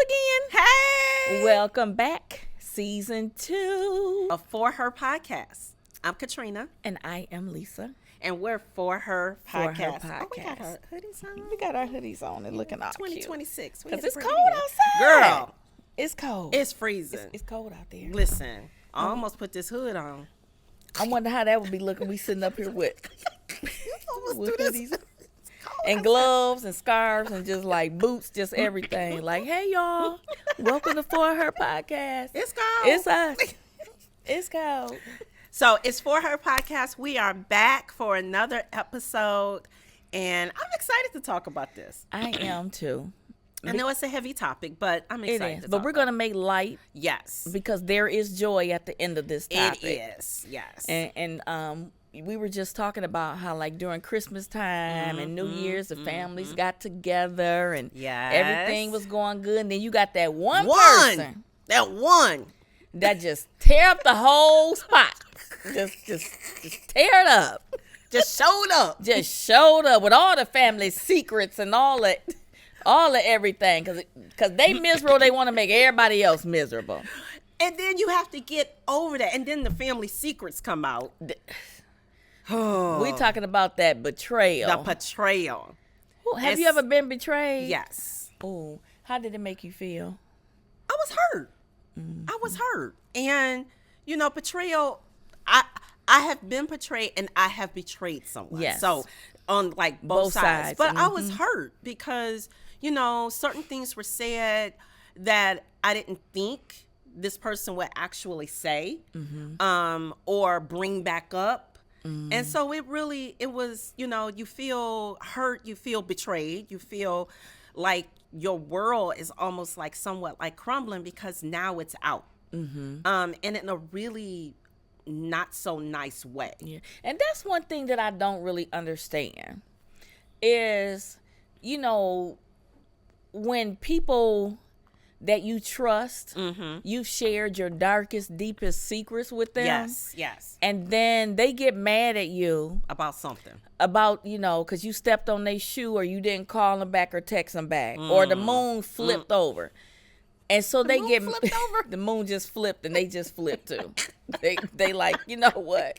again. Hey! Welcome back. Season 2 of For Her Podcast. I'm Katrina. And I am Lisa. And we're For Her Podcast. Oh, we got our hoodies on. We got our hoodies on and looking all 2026. Because it's cold outside. Girl. It's cold. It's freezing. It's cold out there. Listen, I almost put this hood on. I wonder how that would be looking. We sitting up here with hoodies and outside. gloves and scarves and just like boots, just everything. Like, hey, y'all. Welcome to For Her Podcast. It's cold. It's us. It's cold. So it's For Her Podcast. We are back for another episode, and I'm excited to talk about this. I am too. I know it's a heavy topic, but I'm excited It is, to but talk we're about going to make light. Yes. Because there is joy at the end of this topic. It is, yes. And we were just talking about how, like, during Christmas time and New Year's, the families got together and everything was going good. And then you got that one person. That one. That just tear up the whole spot. just tear it up. Just showed up. Just showed up with all the family secrets and all of everything. Because they miserable, they want to make everybody else miserable. And then you have to get over that. And then the family secrets come out. We talking about that betrayal. The betrayal. Have you ever been betrayed? Yes. Oh, how did it make you feel? I was hurt. I was hurt. And, you know, betrayal, I have been betrayed and I have betrayed someone. Yes. So on like both sides. But I was hurt because, you know, certain things were said that I didn't think this person would actually say or bring back up. And so it was, you know, you feel hurt, you feel betrayed, you feel like your world is almost like somewhat like crumbling because now it's out. And in a really not so nice way. Yeah. And that's one thing that I don't really understand is, you know, when people that you trust, you've shared your darkest, deepest secrets with them. Yes. And then they get mad at you. About something. About, you know, because you stepped on their shoe or you didn't call them back or text them back. Or the moon flipped over. And so they get flipped over. The moon just flipped and they just flipped too. They like, you know what?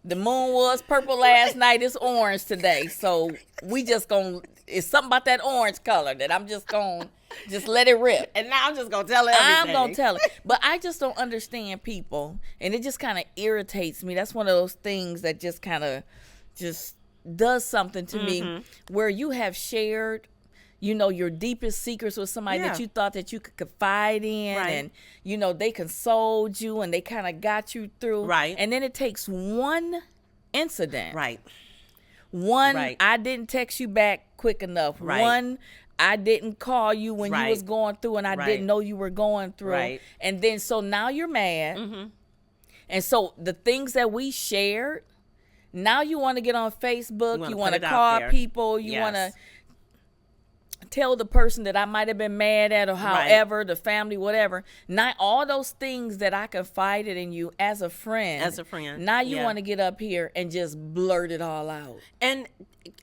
The moon was purple last night. It's orange today. So we just it's something about that orange color that I'm just just let it rip. And now I'm just going to tell everything. I'm going to tell it. But I just don't understand people. And it just kind of irritates me. That's one of those things that just kind of just does something to me where you have shared, you know, your deepest secrets with somebody that you thought that you could confide in. Right. And, you know, they consoled you and they kind of got you through. Right. And then it takes one incident. Right. One, Right. I didn't text you back quick enough. Right. One, I didn't call you when you was going through and I didn't know you were going through. Right. And then so now you're mad. And so the things that we shared, now you want to get on Facebook, you want to call people, you want to tell the person that I might have been mad at or however, the family, whatever. Not all those things that I confided in you as a friend. Now you want to get up here and just blurt it all out. And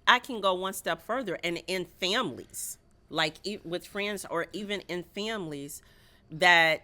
I can go one step further. And in families, like with friends or even in families that,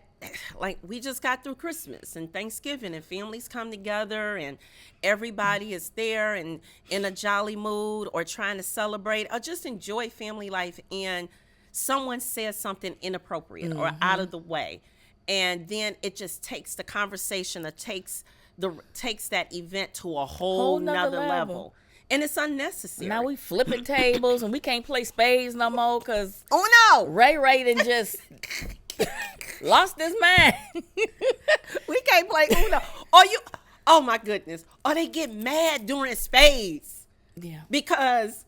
like, we just got through Christmas and Thanksgiving and families come together and everybody is there and in a jolly mood or trying to celebrate or just enjoy family life, and someone says something inappropriate or out of the way, and then it just takes the conversation, it takes that event to a whole nother level. And it's unnecessary. Now we flipping tables and we can't play spades no more because Ray done just lost his mind. We can't play Uno. Oh my goodness. Or they get mad during spades. Yeah. Because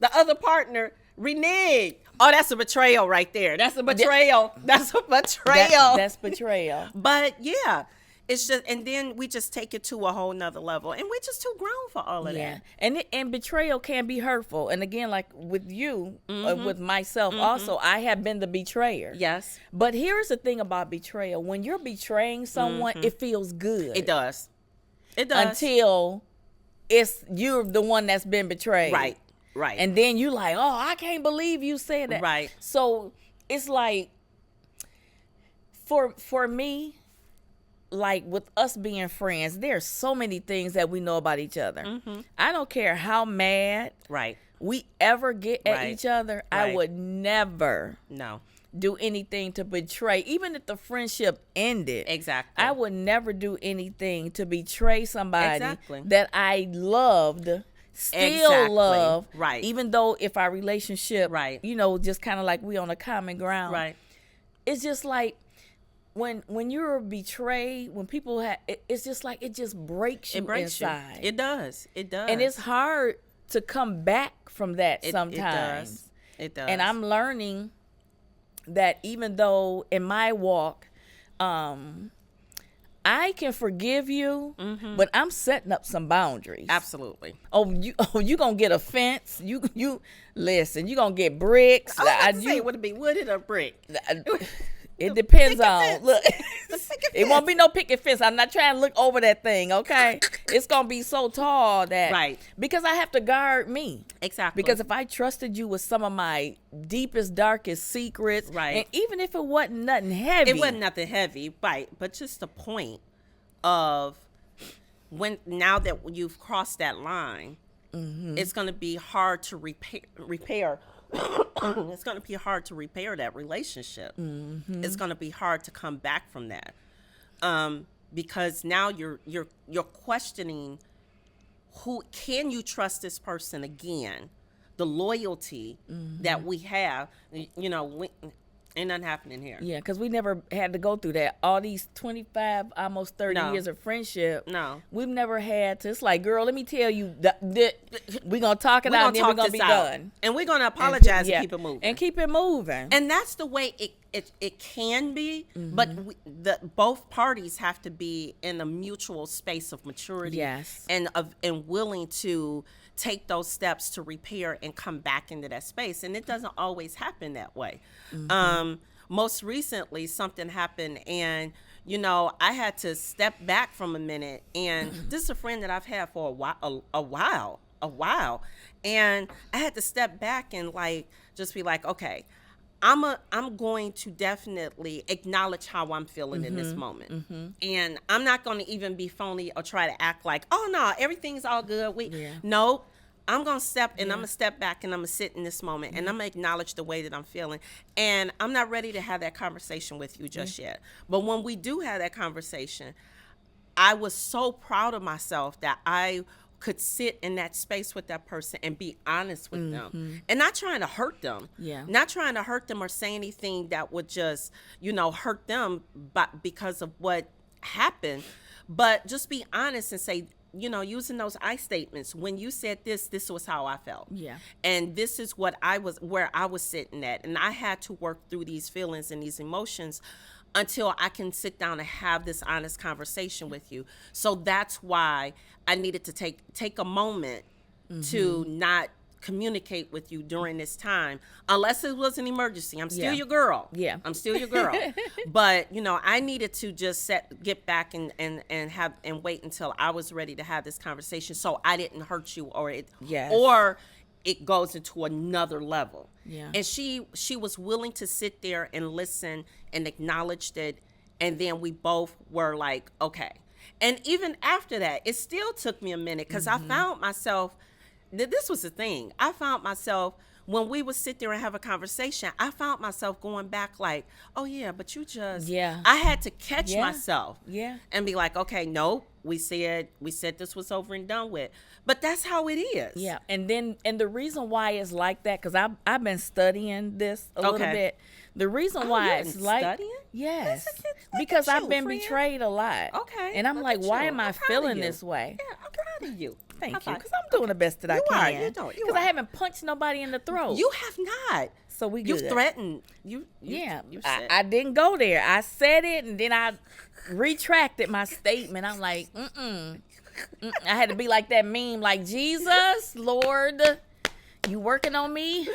the other partner reneged. Oh, that's a betrayal right there. That's a betrayal. That's betrayal. But yeah. It's just, and then we just take it to a whole nother level, and we're just too grown for all of that. And betrayal can be hurtful. And again, like with you, with myself also, I have been the betrayer. Yes. But here's the thing about betrayal: when you're betraying someone, it feels good. It does. Until you're the one that's been betrayed. Right. And then you like, oh, I can't believe you said that. Right. So it's like, For me, like with us being friends, there's so many things that we know about each other. Mm-hmm. I don't care how mad we ever get at each other. I would never do anything to betray, even if the friendship ended. Exactly. I would never do anything to betray somebody that I loved, still love. Right. Even though if our relationship, just kind of like we on a common ground. Right. It's just like, when you're betrayed, when people have, it's just like it just breaks you inside. It does. And it's hard to come back from that sometimes. It does. And I'm learning that even though in my walk, I can forgive you, but I'm setting up some boundaries. Absolutely. You gonna get a fence? You listen. You gonna get bricks? Would it be wooded or brick? It depends on, look, it won't be no picket fence. I'm not trying to look over that thing, okay? It's going to be so tall that, because I have to guard me. Exactly. Because if I trusted you with some of my deepest, darkest secrets, and even if it wasn't nothing heavy. It wasn't nothing heavy, but just the point of now that you've crossed that line, it's going to be hard to repair. It's going to be hard to repair that relationship. It's going to be hard to come back from that, because now you're questioning who can you trust this person again, the loyalty that we have. Ain't nothing happening here. Yeah, because we never had to go through that. All these 25, almost 30 years of friendship. No. We've never had to. It's like, girl, let me tell you, we're going to talk it out and then we're going to be done. And we're going to apologize and keep it moving. And keep it moving. And that's the way it can be, but both parties have to be in a mutual space of maturity and willing to take those steps to repair and come back into that space. And it doesn't always happen that way. Most recently, something happened, and I had to step back from a minute. And this is a friend that I've had for a while, and I had to step back and just be like, okay, I'm going to definitely acknowledge how I'm feeling in this moment. And I'm not going to even be phony or try to act like, oh no, everything's all good. No, I'm going to step and I'm going to step back and I'm going to sit in this moment and I'm going to acknowledge the way that I'm feeling. And I'm not ready to have that conversation with you just yet. But when we do have that conversation, I was so proud of myself that I could sit in that space with that person and be honest with them, and not trying to hurt them, not trying to hurt them or say anything that would just, hurt them, but because of what happened, but just be honest and say, using those I statements, when you said this was how I felt. And this is where I was sitting at. And I had to work through these feelings and these emotions until I can sit down and have this honest conversation with you. So that's why I needed to take a moment to not communicate with you during this time, unless it was an emergency. I'm still your girl. I'm still your girl. But I needed to just get back and wait until I was ready to have this conversation, so I didn't hurt you or it goes into another level. And she was willing to sit there and listen and acknowledged it, and then we both were like, okay. And even after that, it still took me a minute, because I found myself, this was the thing, I found myself, when we would sit there and have a conversation, I found myself going back like, oh yeah, but you just, I had to catch myself and be like, okay, no, we said this was over and done with. But that's how it is. And the reason why it's like that, because I've been studying this a little bit. The reason why it's like studying? Because I've been betrayed a lot. And I'm like, why am I feeling this way? Yeah, I'm proud of you. Thank you, because I'm doing the best that I can. Because I haven't punched nobody in the throat. You have not. So we good. You've threatened. I didn't go there. I said it, and then I retracted my statement. I'm like, I had to be like that meme, like, Jesus, Lord, you working on me?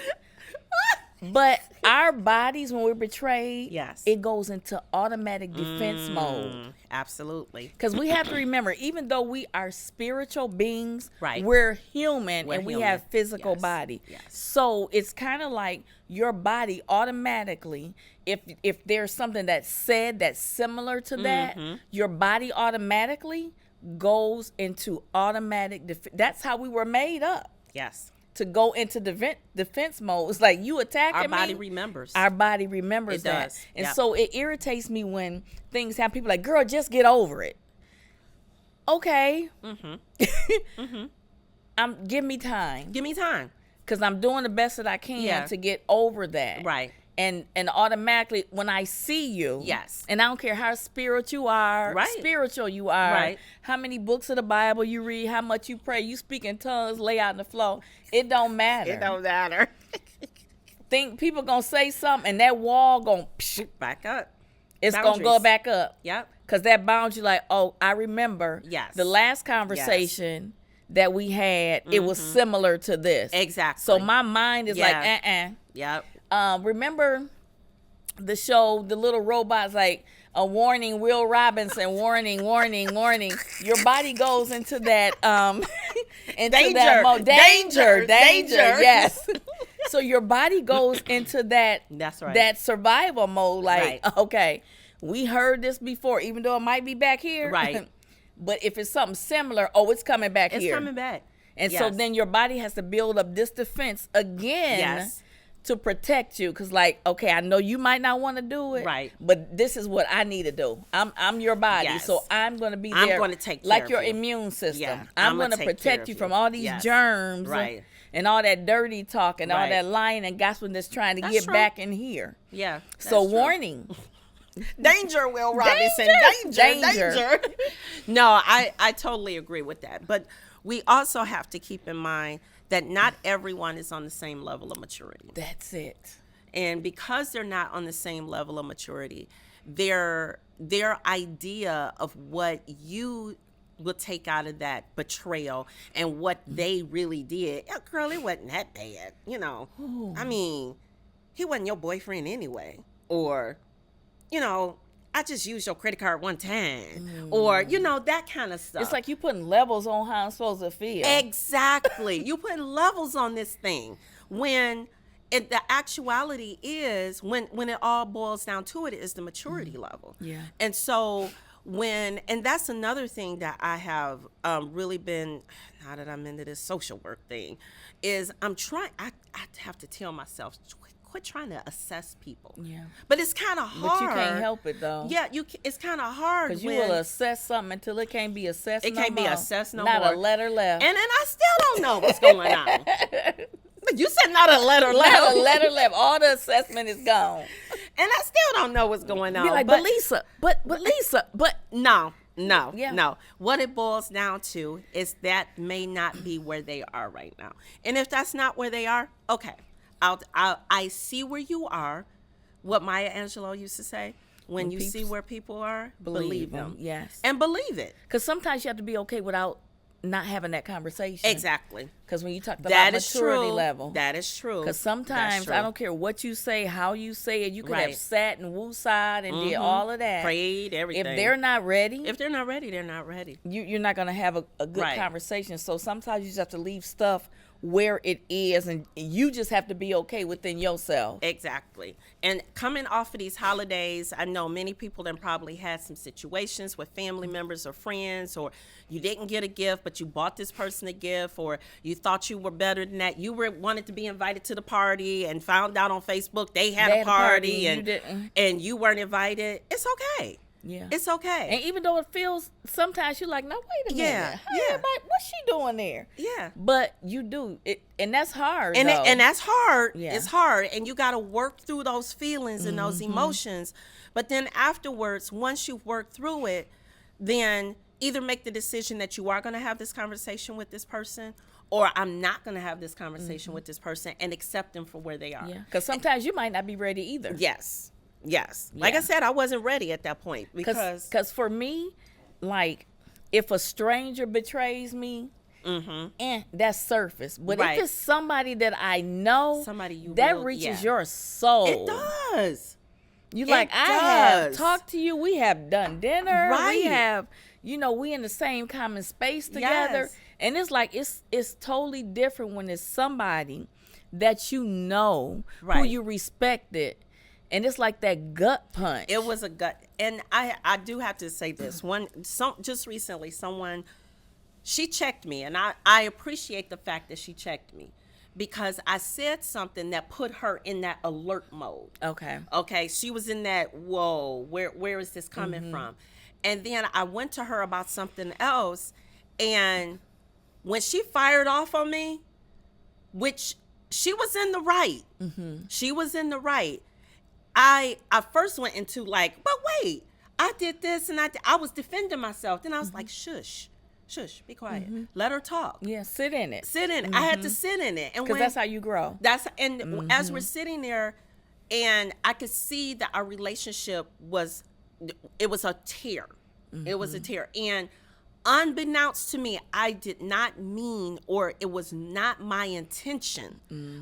But our bodies, when we're betrayed, yes, it goes into automatic defense mode. Absolutely. Because we have to remember, even though we are spiritual beings, right, we're human, we have physical yes. body. Yes. So it's kind of like your body automatically, if there's something that's said that's similar to that, your body automatically goes into automatic defense. That's how we were made up. Yes. To go into defense mode. It's like you attacking me. Our body remembers. Our body remembers that. Does. And so it irritates me when things happen. People like, girl, just get over it. Okay. Give me time. Give me time. Because I'm doing the best that I can to get over that. Right. And automatically, when I see you, yes, and I don't care how spiritual you are, right, how many books of the Bible you read, how much you pray, you speak in tongues, lay out in the floor, it don't matter. It don't matter. Think people gonna say something, and that wall gonna back up. It's gonna go back up. Yep. Because that boundary, like, oh, I remember. Yes. The last conversation that we had, it was similar to this. Exactly. So my mind is like, Yep. Remember the show, the little robots, like a warning, Will Robinson, warning, warning, warning. Your body goes into that, into danger, that mode. Danger. Yes. So your body goes into that. That's right. That survival mode. Like, okay, we heard this before, even though it might be back here. Right. But if it's something similar, it's coming back here. It's coming back. And so then your body has to build up this defense again. Yes. To protect you, because like, okay, I know you might not want to do it, right? But this is what I need to do. I'm your body, so I'm going to be there. I'm going to take care like of your you. Immune system. Yeah, I'm going to protect you from all these germs, right? And all that dirty talk and all that lying and gossiping that's trying to get back in here. Yeah. So warning. Danger, Will Robinson. Danger. No, I totally agree with that. But we also have to keep in mind that not everyone is on the same level of maturity. That's it. And because they're not on the same level of maturity, their idea of what you will take out of that betrayal and what they really did, girl, it wasn't that bad. Ooh. I mean, he wasn't your boyfriend anyway. Or, I just used your credit card one time. Or, that kind of stuff. It's like you putting levels on how I'm supposed to feel. Exactly. You putting levels on this thing when the actuality is, when it all boils down to it, is the maturity level. Yeah. And so and that's another thing that I have really been, now that I'm into this social work thing, is I have to tell myself, quit trying to assess people. Yeah. But it's kind of hard. But you can't help it, though. Yeah, it's kind of hard. Because you will assess something until it can't be assessed no more. It can't be assessed no more. Not a letter left. And then I still don't know what's going on. You said not a letter left. Not a letter left. All the assessment is gone. And I still don't know what's going on. Be like, but Lisa, no. Yeah. No. What it boils down to is that may not be where they are right now. And if that's not where they are, okay. I see where you are. What Maya Angelou used to say: when you see where people are, believe them. Yes, and believe it. Because sometimes you have to be okay without not having that conversation. Exactly. Because when you talk about maturity level, that is true. Because sometimes I don't care what you say, how you say it. You could have sat and woo-side and did all of that, prayed, everything. If they're not ready, they're not ready. You're not going to have a good conversation. So sometimes you just have to leave stuff where it is, and you just have to be okay within yourself. Exactly. And coming off of these holidays, I know many people then probably had some situations with family members or friends, or you didn't get a gift, but you bought this person a gift, or you thought you were better than that. You wanted to be invited to the party and found out on Facebook they had a party and you weren't invited. It's okay. Yeah, it's okay. And even though it feels, sometimes you're like, no, wait a minute. Everybody, what's she doing there? Yeah. But you do it, and that's hard. And that's hard. Yeah. It's hard, and you got to work through those feelings and those emotions. But then afterwards, once you've worked through it, then either make the decision that you are going to have this conversation with this person, or I'm not going to have this conversation with this person, and accept them for where they are. Yeah. Because sometimes you might not be ready either. Yes. Like I said, I wasn't ready at that point because for me, like, if a stranger betrays me, and that's surface. But if it's somebody that I know, that reaches your soul. It does. You like, I have talked to you. We have done dinner. Right. We have, we in the same common space together. Yes. And it's like, it's totally different when it's somebody that you know, who you respected. And it's like that gut punch. It was a gut. And I do have to say this. Just recently, she checked me. And I appreciate the fact that she checked me. Because I said something that put her in that alert mode. Okay. She was in that, whoa, where is this coming from? And then I went to her about something else. And when she fired off on me, which she was in the right. She was in the right. I first went into like, but wait, I did this and I was defending myself. Then I was like, shush, be quiet. Let her talk. Yeah, sit in it. I had to sit in it. Because that's how you grow. As we're sitting there, and I could see that our relationship was a tear. It was a tear. And unbeknownst to me, I did not mean, or it was not my intention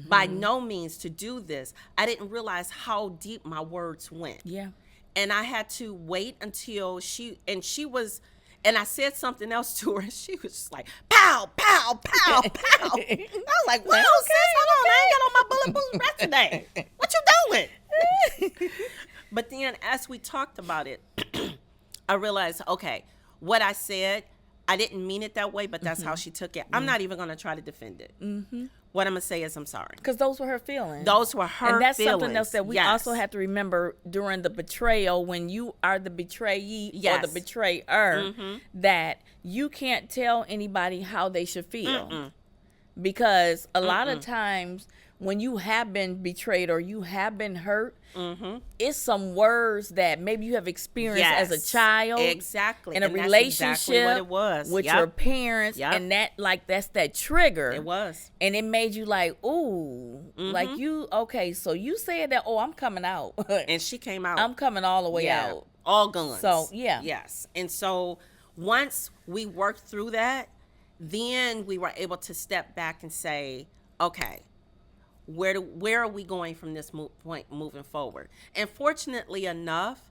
by no means to do this. I didn't realize how deep my words went. Yeah. And I had to wait until and I said something else to her, and she was just like, pow, pow, pow, pow. I was like, whoa, sis, hold on, I ain't got on my bulletproof vest today. What you doing? But then as we talked about it, I realized, okay, what I said, I didn't mean it that way, but that's how she took it. I'm not even going to try to defend it. What I'm going to say is I'm sorry. Because those were her feelings. Those were her feelings. And that's something else that we also have to remember during the betrayal, when you are the betrayee or the betrayer, that you can't tell anybody how they should feel. Because a lot of times when you have been betrayed or you have been hurt, it's some words that maybe you have experienced as a child. Exactly. In a relationship exactly what it was. with your parents. And that's that trigger. It was. And it made you like, ooh, like so you said that, I'm coming out. And she came out. I'm coming all the way out. All guns. So, yeah. Yes. And so once we worked through that, then we were able to step back and say, okay, where are we going from this point moving forward? And fortunately enough,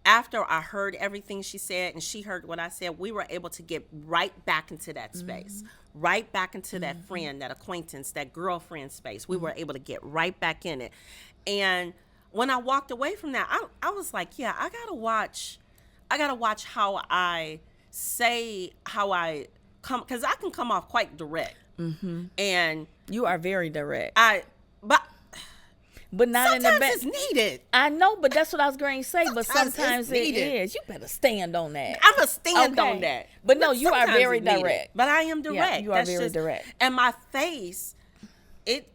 after I heard everything she said and she heard what I said, we were able to get right back into that space, right back into that friend, that acquaintance, that girlfriend space. We were able to get right back in it. And when I walked away from that, I was like, yeah, I gotta watch how I say, how I come, because I can come off quite direct. And you are very direct. But not in the best. Sometimes it's needed. I know, but that's what I was going to say. But sometimes it is. You better stand on that. I'm going to stand on that. But no, you are very direct. But I am direct. Yeah, you are very direct. And my face, it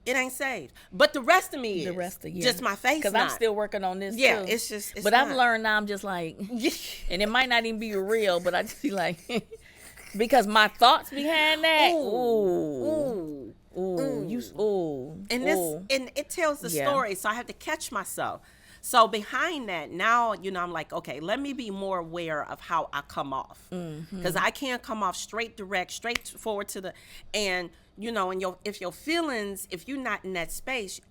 ain't saved. But the rest of me is. The rest of you. Just my face. Because I'm still working on this, too. It's just. But I've learned now, I'm just like, and it might not even be real, but I just be like, because my thoughts behind that. Ooh. And it tells the story, so I have to catch myself. So behind that, now I'm like, okay, let me be more aware of how I come off, because I can't come off straight forward to the, and if your feelings, if you're not in that space,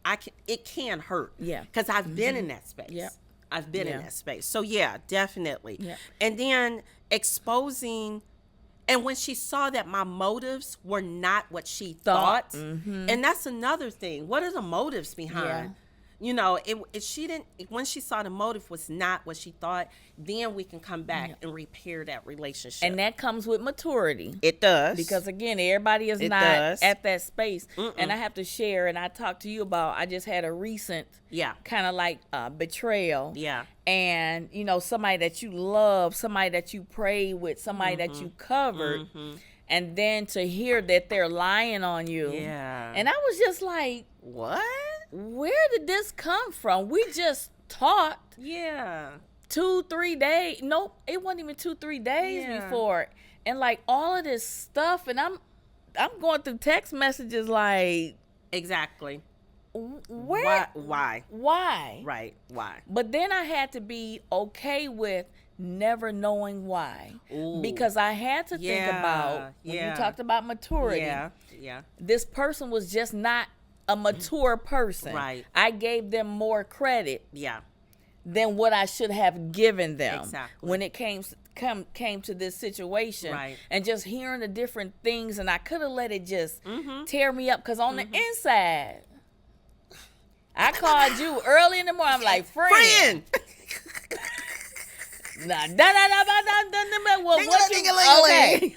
it can hurt. Yeah, because I've been in that space. Yeah, I've been in that space. So yeah, definitely. Yeah. And then exposing. And when she saw that my motives were not what she thought, and that's another thing. What are the motives behind? When she saw the motive was not what she thought, then we can come back and repair that relationship. And that comes with maturity. It does. Because again, everybody is not at that space. And I have to share, and I talked to you about, I just had a recent kind of like betrayal. Yeah. And, somebody that you love, somebody that you prayed with, somebody that you covered. And then to hear that they're lying on you. Yeah. And I was just like, what? Where did this come from? We just talked. Yeah. 2-3 days. Nope, it wasn't even 2-3 days before. And like all of this stuff, and I'm going through text messages like, exactly. Where? Why? Why? Right. Why? But then I had to be okay with never knowing why. Ooh. Because I had to think about, when you talked about maturity, this person was just not a mature person. Right. I gave them more credit than what I should have given them. Exactly. When it came to this situation. Right. And just hearing the different things, and I could have let it just tear me up, because on the inside, I called you early in the morning. I'm like, friend. Nah, well, what you, okay.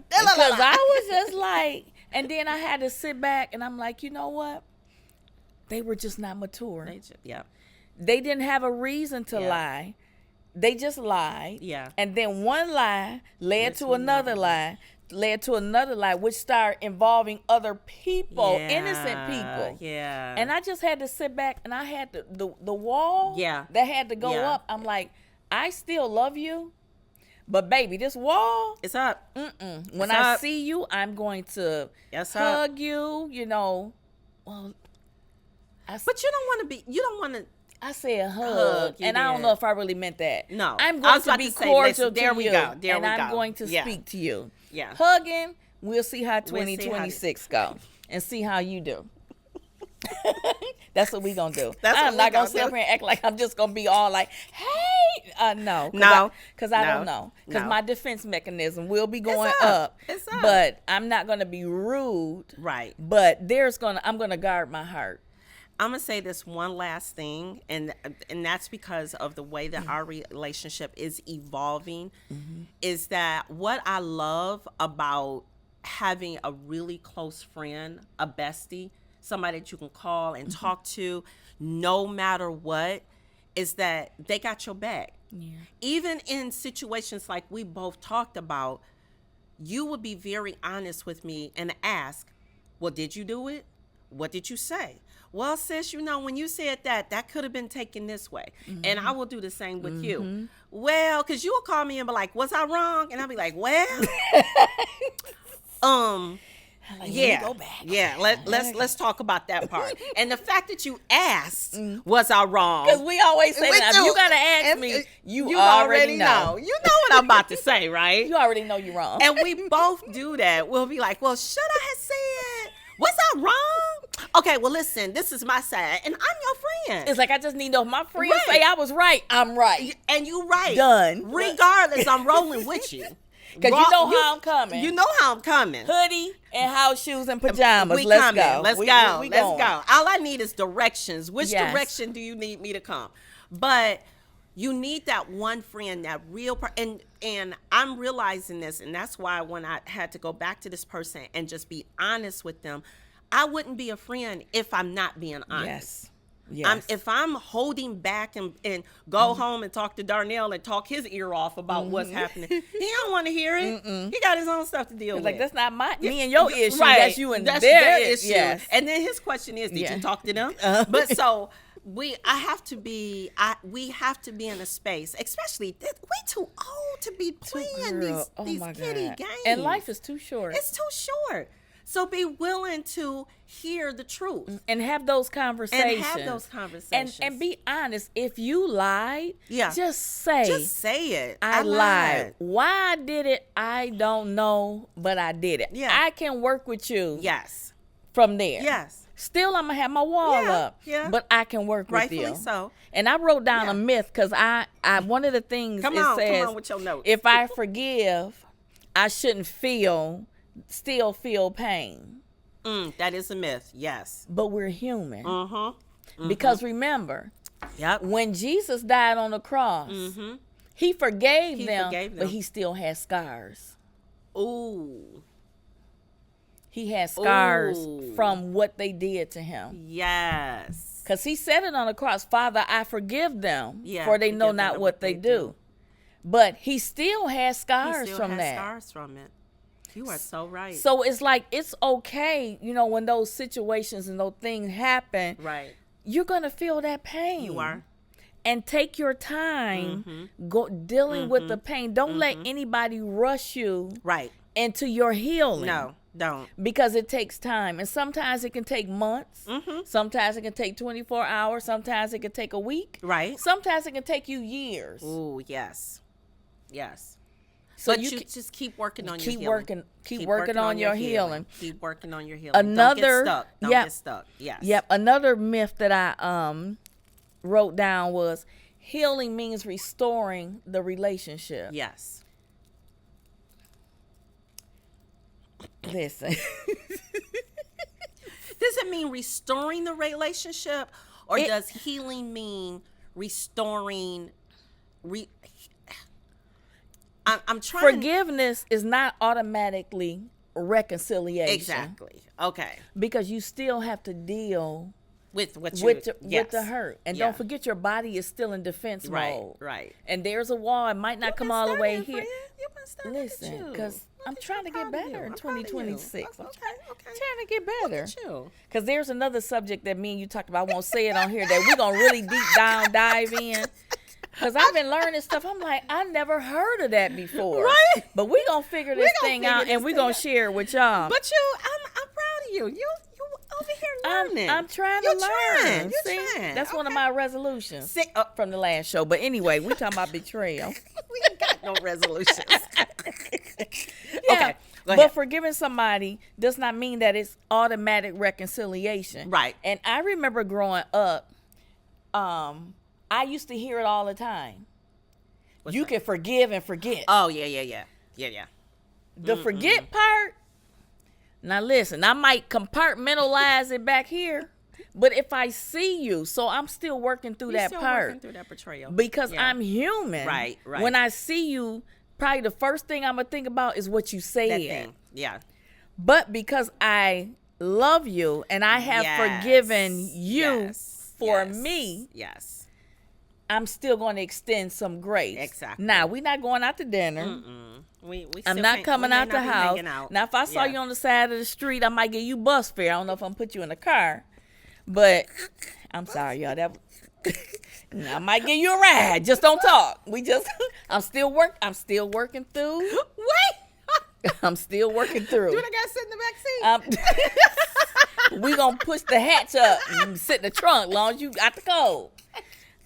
Because I was just like, and then I had to sit back, and I'm like, you know what? They were just not mature. They didn't have a reason to lie. They just lied. Yeah. And then one lie led to another lie, which started involving other people, innocent people. Yeah. And I just had to sit back, and I had the wall that had to go up. I'm like, I still love you, but baby, this wall, it's up. When I see you, I'm going to hug you, you know. Well, but you don't want to. I said hug, and I don't know if I really meant that. No. I'm going to be cordial to you, and I'm going to Yeah. speak to you. Yeah. Hugging, we'll see how 2026 go, and see how you do. That's what we gonna do. I'm not gonna sit up here and act like I'm just gonna be all like, hey, no, because I don't know, because my defense mechanism will be going up. It's up. But I'm not gonna be rude, right? But I'm gonna guard my heart. I'm gonna say this one last thing, and that's because of the way that our relationship is evolving. Is that what I love about having a really close friend, a bestie, somebody that you can call and talk to no matter what, is that they got your back. Yeah. Even in situations like we both talked about, you would be very honest with me and ask, well, did you do it? What did you say? Well, sis, you know, when you said that could have been taken this way. And I will do the same with you. Well, because you will call me and be like, was I wrong? And I'll be like, well, like, go back. Let's talk about that part. And the fact that you asked, was I wrong? Because we always say that. You gotta ask me. You already know. You know what I'm about to say, right? You already know you're wrong. And we both do that. We'll be like, well, should I have said? Was I wrong? Okay, well, listen, this is my side, and I'm your friend. It's like I just need to know if my friends say I was right, I'm right. And you right. Done. Regardless, I'm rolling with you. Because you know how I'm coming. You know how I'm coming. Hoodie and house shoes and pajamas. Let's go. Let's go. All I need is directions. Which direction do you need me to come? But you need that one friend, that real and I'm realizing this, and that's why when I had to go back to this person and just be honest with them, I wouldn't be a friend if I'm not being honest. Yes. If I'm holding back and go home and talk to Darnell and talk his ear off about what's happening, he don't want to hear it. He got his own stuff to deal with. Like, that's not me and your issue. Right. That's you and their issue. Yes. And then his question is, did you talk to them? But so we have to be in a space, especially we too old to be playing these kiddie games. And life is too short. It's too short. So be willing to hear the truth. And have those conversations. And be honest. If you lied, just say it. I lied. Why I did it, I don't know, but I did it. Yeah. I can work with you. Yes. From there. Yes. Still, I'm going to have my wall up. Yeah. But I can work with you. Rightfully so. And I wrote down a myth, because I one of the things says, come on with your notes. If I forgive, I shouldn't still feel pain. That is a myth. Yes. But we're human. Because remember, when Jesus died on the cross, he forgave them, but he still had scars. Ooh. He had scars from what they did to him. Yes. Because he said it on the cross, Father, I forgive them, for they know not what they do. But he still has scars from that. Scars from it. You are so right. So it's like, it's okay, you know, when those situations and those things happen. Right. You're going to feel that pain. You are. And take your time dealing with the pain. Don't let anybody rush you into your healing. No, don't. Because it takes time. And sometimes it can take months. Sometimes it can take 24 hours. Sometimes it can take a week. Right. Sometimes it can take you years. Ooh, yes. Yes. So but you just keep working on your healing. Keep working on your healing. Keep working on your healing. Don't get stuck. Don't get stuck. Yes. Yep. Another myth that I wrote down was healing means restoring the relationship. Yes. Listen. Does it mean restoring the relationship, or does healing mean restoring? I'm trying. Forgiveness is not automatically reconciliation. Exactly. Okay. Because you still have to deal with the hurt, and don't forget your body is still in defense mode. Right. And there's a wall. It might not come all the way here. Listen, because I'm trying to get better in 2026. Okay. Trying to get better. You. Because there's another subject that me and you talked about. I won't say it on here that we're gonna really deep dive in. Because I've been learning stuff. I'm like, I never heard of that before. Right. But we're going to figure this thing out, and we're going to share it with y'all. But I'm proud of you. You over here learning. I'm trying to learn. You're trying. That's one of my resolutions from the last show. But anyway, we're talking about betrayal. We ain't got no resolutions. Yeah. Okay. But forgiving somebody does not mean that it's automatic reconciliation. Right. And I remember growing up, I used to hear it all the time. You can forgive and forget. Oh, yeah. The forget part, now listen, I might compartmentalize it back here, but if I see you, so I'm still working through that part. Working through that betrayal. Because I'm human. Right. When I see you, probably the first thing I'm going to think about is what you said. That thing. Yeah. But because I love you and I have forgiven you for me. Yes. I'm still going to extend some grace. Exactly. Now, we're not going out to dinner. I'm not coming out the house. Now, if I saw you on the side of the street, I might give you bus fare. I don't know if I'm put you in a car. But I'm sorry, y'all. I might give you a ride. Just don't talk. I'm still working through. Wait. I'm still working through. Do I got to sit in the back seat? We're going to push the hatch up and sit in the trunk as long as you got the code.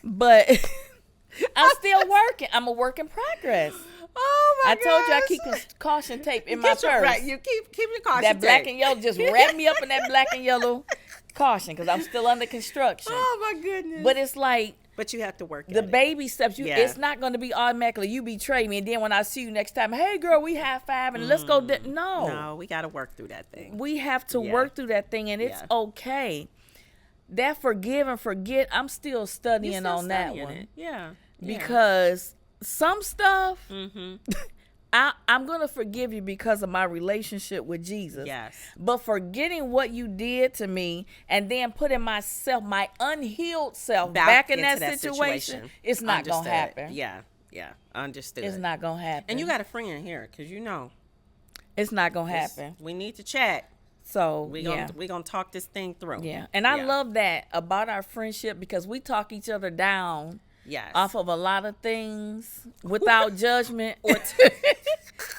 But I'm still working. I'm a work in progress. Oh my I told you I keep caution tape in my purse. Right, you keep your caution that tape. Black and yellow, just wrap me up in that black and yellow caution because I'm still under construction. Oh my goodness! But it's like, but you have to work the baby steps. It's not going to be automatically. You betray me, and then when I see you next time, hey girl, we high five and let's go. No, we got to work through that thing. We have to work through that thing, and it's okay. That forgive and forget, I'm still studying on that one. Yeah. Because some stuff, I'm going to forgive you because of my relationship with Jesus. Yes. But forgetting what you did to me and then putting myself, my unhealed self, back in that situation, it's not going to happen. Yeah. Understood. It's not going to happen. And you got a friend here because it's not going to happen. We need to chat. So we're gonna talk this thing through. Yeah. And I love that about our friendship because we talk each other down off of a lot of things without judgment.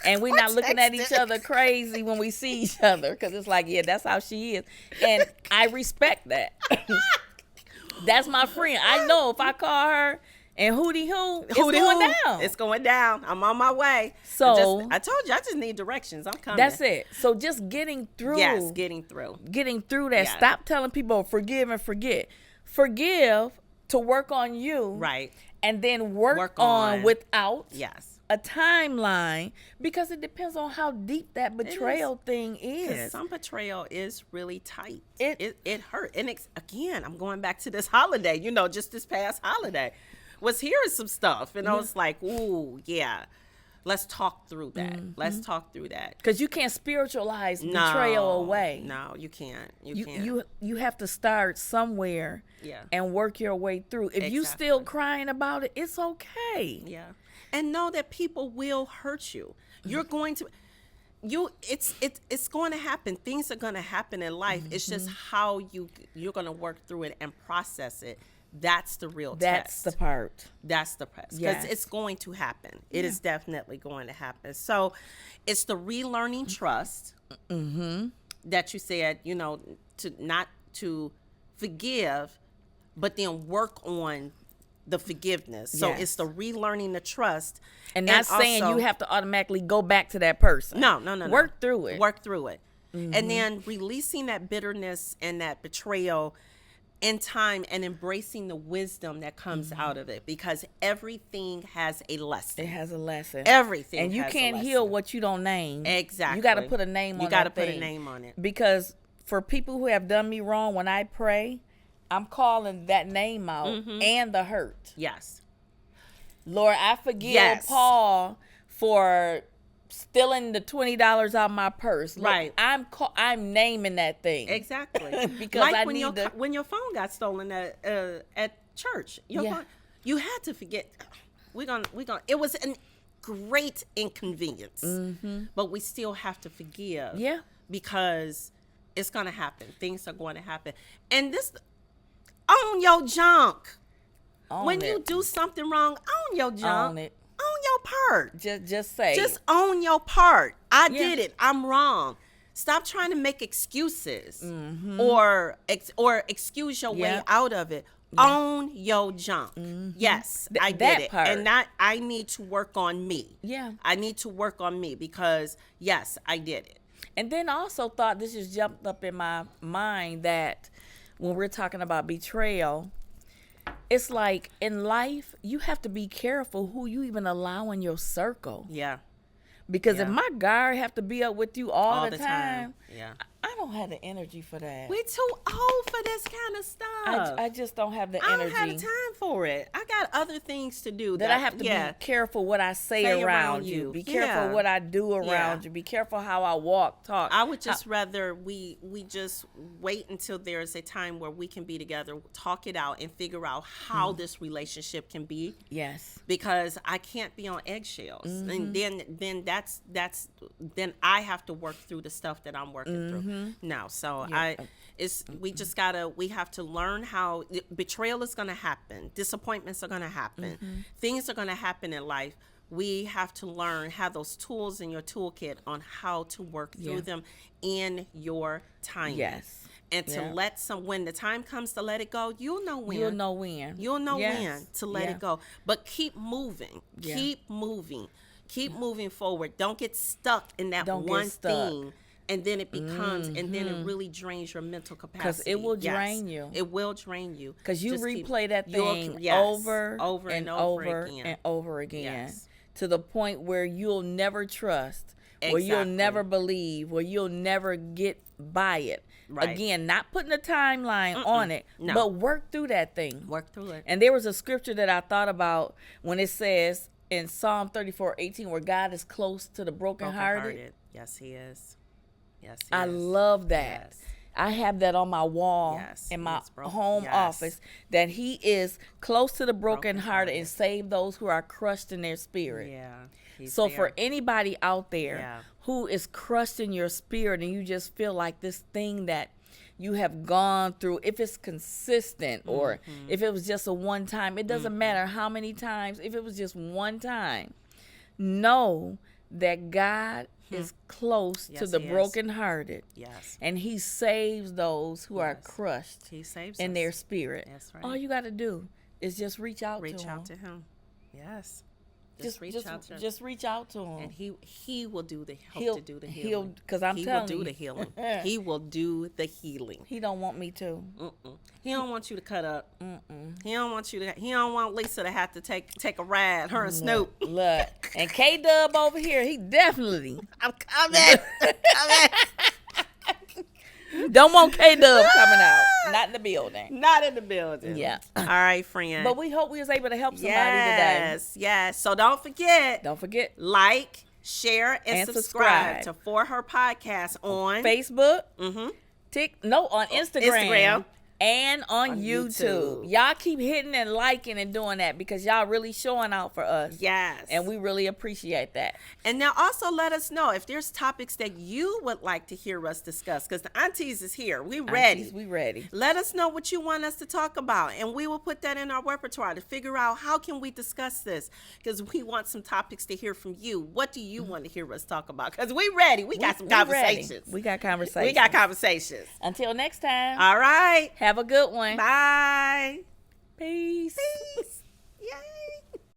And we're not looking at each other crazy when we see each other because it's like, that's how she is. And I respect that. That's my friend. I know if I call her and hootie hoo, it's going down. It's going down. I'm on my way. So I told you I just need directions. I'm coming. That's it. So just getting through. Yes, getting through that. Yeah. Stop telling people forgive and forget. Forgive to work on you. Right. And then work on without a timeline because it depends on how deep that betrayal thing is. Some betrayal is really tight. It hurt. And again, I'm going back to this holiday, just this past holiday. Was hearing some stuff and I was like, ooh, let's talk through that. Let's talk through that. Because you can't spiritualize betrayal away. No, you can't. You have to start somewhere and work your way through. If you still crying about it, it's okay. Yeah. And know that people will hurt you. You're going to it's going to happen. Things are going to happen in life. It's just how you're going to work through it and process it. That's the real test. That's the part. That's the test. Because it's going to happen. It is definitely going to happen. So it's the relearning trust that you said, to not to forgive, but then work on the forgiveness. So it's the relearning the trust. And not saying you have to automatically go back to that person. No. Work through it. Work through it. And then releasing that bitterness and that betrayal in time and embracing the wisdom that comes out of it, because everything has a lesson. It has a lesson. Everything. And you can't heal what you don't name. Exactly. You got to put a name on it. You got to put a name on it. Because for people who have done me wrong, when I pray, I'm calling that name out and the hurt. Yes. Lord, I forgive Paul for stealing the $20 out of my purse. Look, right. I'm naming that thing. Exactly. Because like I when your phone got stolen at church, phone, you had to forget. We're gonna. It was a great inconvenience, but we still have to forgive. Yeah. Because it's gonna happen. Things are going to happen, and this own your junk. When you do something wrong, own your junk. Own it. Own your part. Just say. Just own your part. I did it. I'm wrong. Stop trying to make excuses or excuse your way out of it. Yeah. Own your junk. Yes, I did it. Part. And I need to work on me. Yeah. I need to work on me because, yes, I did it. And then I also thought, this just jumped up in my mind, that when we're talking about betrayal, it's like in life, you have to be careful who you even allow in your circle. Yeah. Because if my guard have to be up with you all the time, yeah, I don't have the energy for that. We're too old for this kind of stuff. I just don't have the energy. I don't have the time for it. I got other things to do. That I have to be careful what I say around you. Be careful what I do around you. Be careful how I walk, talk. I would just rather we just wait until there's a time where we can be together, talk it out, and figure out how this relationship can be. Yes. Because I can't be on eggshells. And then then I have to work through the stuff that I'm working through now. So we have to learn how betrayal is going to happen. Disappointments are going to happen. Things are going to happen in life. We have to learn, have those tools in your toolkit on how to work through them in your time. Yes. And to when the time comes to let it go, you'll know when. You'll know when To let it go. But keep moving. Yeah. Keep moving. Keep moving forward. Don't get stuck in that one thing. And then it becomes, and then it really drains your mental capacity. Because it will drain you. It will drain you. Because you replay that thing over and over again. Yes. To the point where you'll never trust, where you'll never believe, where you'll never get by it. Right. Again, not putting a timeline on it, but work through that thing. Work through it. And there was a scripture that I thought about when it says in Psalm 34:18, where God is close to the brokenhearted. Yes, he is. Yes, I love that. Yes. I have that on my wall in my home office, that he is close to the brokenhearted and save those who are crushed in their spirit. Yeah. So for anybody out there who is crushed in your spirit and you just feel like this thing that you have gone through, if it's consistent or if it was just a one time, it doesn't matter how many times, if it was just one time, know that God is close to the brokenhearted. Yes. And he saves those who are crushed in their spirit. That's right. All you got to do is just reach out to him. Yes. Just reach out to him. And he will do the help to do the healing. Because he will do the healing. He will do the healing. He don't want me to. He don't want you to cut up. He don't want Lisa to have to take a ride. Her and Snoop. Look. And K-Dub over here, he definitely. I'm coming. Don't want K-Dub coming out. Not in the building. Not in the building. Yeah. All right, friend. But we hope we was able to help somebody today. Yes. So don't forget. Like, share, and subscribe to For Her Podcast on Facebook. On Instagram. And on YouTube. Y'all keep hitting and liking and doing that because y'all really showing out for us. Yes. And we really appreciate that. And now also let us know if there's topics that you would like to hear us discuss, because the aunties is here. We ready. We ready. Let us know what you want us to talk about, and we will put that in our repertoire to figure out how can we discuss this, because we want some topics to hear from you. What do you want to hear us talk about? Because we ready. We got some conversations. We got conversations. Until next time. All right. Have a good one. Bye. Peace. Yeah.